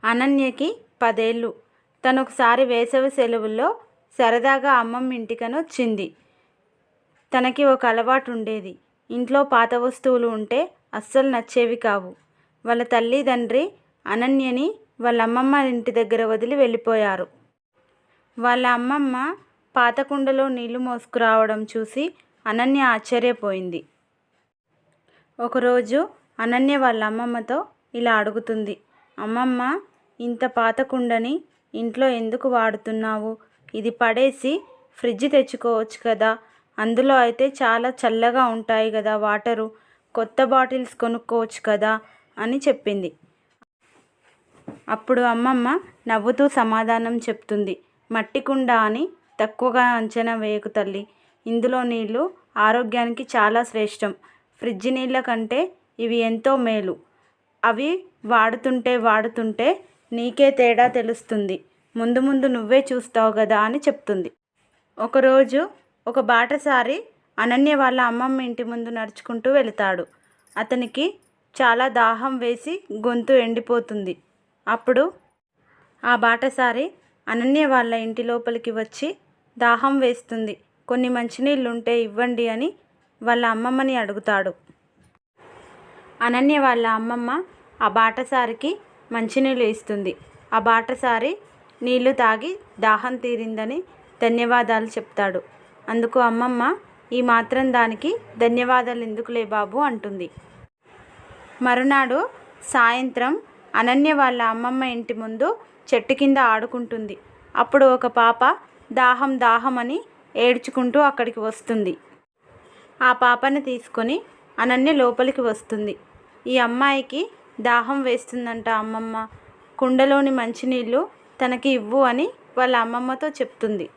అనన్యకి 10 ఏళ్ళు. తనొకసారి వేసవి సెలవుల్లో సరదాగా అమ్మమ్మ ఇంటికనొచ్చింది. తనకి ఒక అలవాటు ఉండేది. ఇంట్లో పాత వస్తువులు ఉంటే అస్సలు నచ్చేవి కావు. వాళ్ళ తల్లిదండ్రి అనన్యని వాళ్ళ అమ్మమ్మ ఇంటి దగ్గర వదిలి వెళ్ళిపోయారు. వాళ్ళ అమ్మమ్మ పాత కుండలో నీళ్లు మోసుకురావడం చూసి అనన్య ఆశ్చర్యపోయింది. ఒకరోజు అనన్య వాళ్ళ అమ్మమ్మతో ఇలా అడుగుతుంది. అమ్మమ్మ, ఇంత పాత కుండని ఇంట్లో ఎందుకు వాడుతున్నావు? ఇది పడేసి ఫ్రిడ్జ్ తెచ్చుకోవచ్చు కదా, అందులో అయితే చాలా చల్లగా ఉంటాయి కదా వాటరు, కొత్త బాటిల్స్ కొనుక్కోవచ్చు కదా అని చెప్పింది. అప్పుడు అమ్మమ్మ నవ్వుతూ సమాధానం చెప్తుంది. మట్టి కుండ అని తక్కువగా అంచనా వేయకు తల్లి. ఇందులో నీళ్లు ఆరోగ్యానికి చాలా శ్రేష్టం. ఫ్రిడ్జ్ నీళ్ళ కంటే ఇవి ఎంతో మేలు. అవి వాడుతుంటే నీకే తేడా తెలుస్తుంది. ముందు ముందు నువ్వే చూస్తావు కదా అని చెప్తుంది. ఒకరోజు ఒక బాటసారి అనన్య వాళ్ళ అమ్మమ్మ ఇంటి ముందు నడుచుకుంటూ వెళతాడు. అతనికి చాలా దాహం వేసి గొంతు ఎండిపోతుంది. అప్పుడు ఆ బాటసారి అనన్య వాళ్ళ ఇంటి లోపలికి వచ్చి, దాహం వేస్తుంది, కొన్ని మంచినీళ్ళుంటే ఇవ్వండి అని వాళ్ళ అమ్మమ్మని అడుగుతాడు. అనన్య వాళ్ళ అమ్మమ్మ ఆ బాటసారికి మంచినీళ్ళు ఇస్తుంది. ఆ బాటసారి నీళ్లు తాగి దాహం తీరిందని ధన్యవాదాలు చెప్తాడు. అందుకు అమ్మమ్మ, ఈ మాత్రం దానికి ధన్యవాదాలు ఎందుకులే బాబు అంటుంది. మరునాడు సాయంత్రం అనన్య వాళ్ళ అమ్మమ్మ ఇంటి ముందు చెట్టు కింద ఆడుకుంటుంది. అప్పుడు ఒక పాప దాహం అని ఏడ్చుకుంటూ అక్కడికి వస్తుంది. ఆ పాపని తీసుకొని అనన్య లోపలికి వస్తుంది. ఈ అమ్మాయికి దాహం వేస్తుందంట అమ్మమ్మ, కుండలోని మంచినీళ్ళు తనకి ఇవ్వు అని వాళ్ళ అమ్మమ్మతో చెప్తుంది.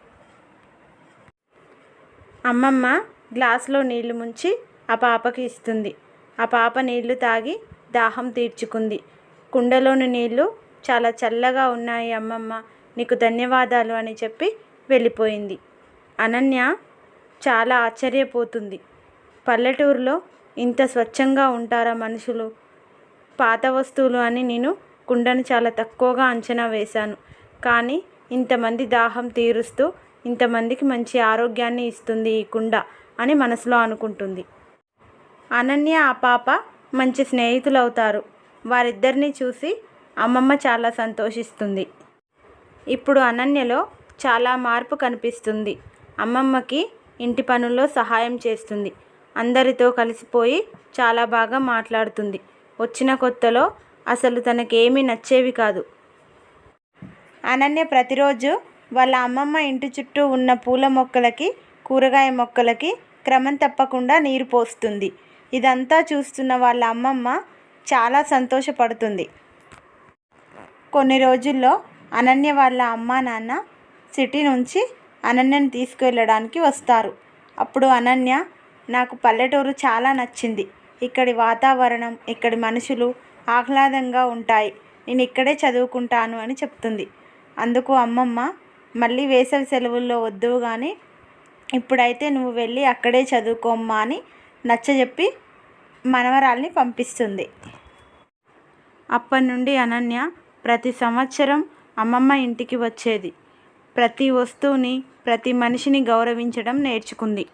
అమ్మమ్మ గ్లాసులో నీళ్లు ముంచి ఆ పాపకి ఇస్తుంది. ఆ పాప నీళ్లు తాగి దాహం తీర్చుకుంది. కుండలోని నీళ్లు చాలా చల్లగా ఉన్నాయి అమ్మమ్మ, నీకు ధన్యవాదాలు అని చెప్పి వెళ్ళిపోయింది. అనన్య చాలా ఆశ్చర్యపోతుంది. పల్లెటూరులో ఇంత స్వచ్ఛంగా ఉంటారా మనుషులు? పాత వస్తువులు అని నేను కుండను చాలా తక్కువగా అంచనా వేశాను. కానీ ఇంతమంది దాహం తీరుస్తూ ఇంతమందికి మంచి ఆరోగ్యాన్ని ఇస్తుంది ఈ కుండ అని మనసులో అనుకుంటుంది. అనన్య ఆ పాప మంచి స్నేహితులవుతారు. వారిద్దరిని చూసి అమ్మమ్మ చాలా సంతోషిస్తుంది. ఇప్పుడు అనన్యలో చాలా మార్పు కనిపిస్తుంది. అమ్మమ్మకి ఇంటి పనుల్లో సహాయం చేస్తుంది. అందరితో కలిసిపోయి చాలా బాగా మాట్లాడుతుంది. వచ్చిన కొత్తలో అసలు తనకేమీ నచ్చేవి కాదు. అనన్య ప్రతిరోజు వాళ్ళ అమ్మమ్మ ఇంటి చుట్టూ ఉన్న పూల మొక్కలకి, కూరగాయ మొక్కలకి క్రమం తప్పకుండా నీరు పోస్తుంది. ఇదంతా చూస్తున్న వాళ్ళ అమ్మమ్మ చాలా సంతోషపడుతుంది. కొన్ని రోజుల్లో అనన్య వాళ్ళ అమ్మా నాన్న సిటీ నుంచి అనన్యను తీసుకువెళ్ళడానికి వస్తారు. అప్పుడు అనన్య, నాకు పల్లెటూరు చాలా నచ్చింది. ఇక్కడి వాతావరణం, ఇక్కడి మనుషులు ఆహ్లాదంగా ఉంటాయి. నేను ఇక్కడే చదువుకుంటాను అని చెప్తుంది. అందుకు అమ్మమ్మ, మళ్ళీ వేసవి సెలవుల్లో వద్దువు కానీ ఇప్పుడైతే నువ్వు వెళ్ళి అక్కడే చదువుకోమ్మా అని నచ్చజెప్పి మనవరాల్ని పంపిస్తుంది. అప్పటి నుండి అనన్య ప్రతి సంవత్సరం అమ్మమ్మ ఇంటికి వచ్చేది. ప్రతి వస్తువుని, ప్రతి మనిషిని గౌరవించడం నేర్చుకుంది.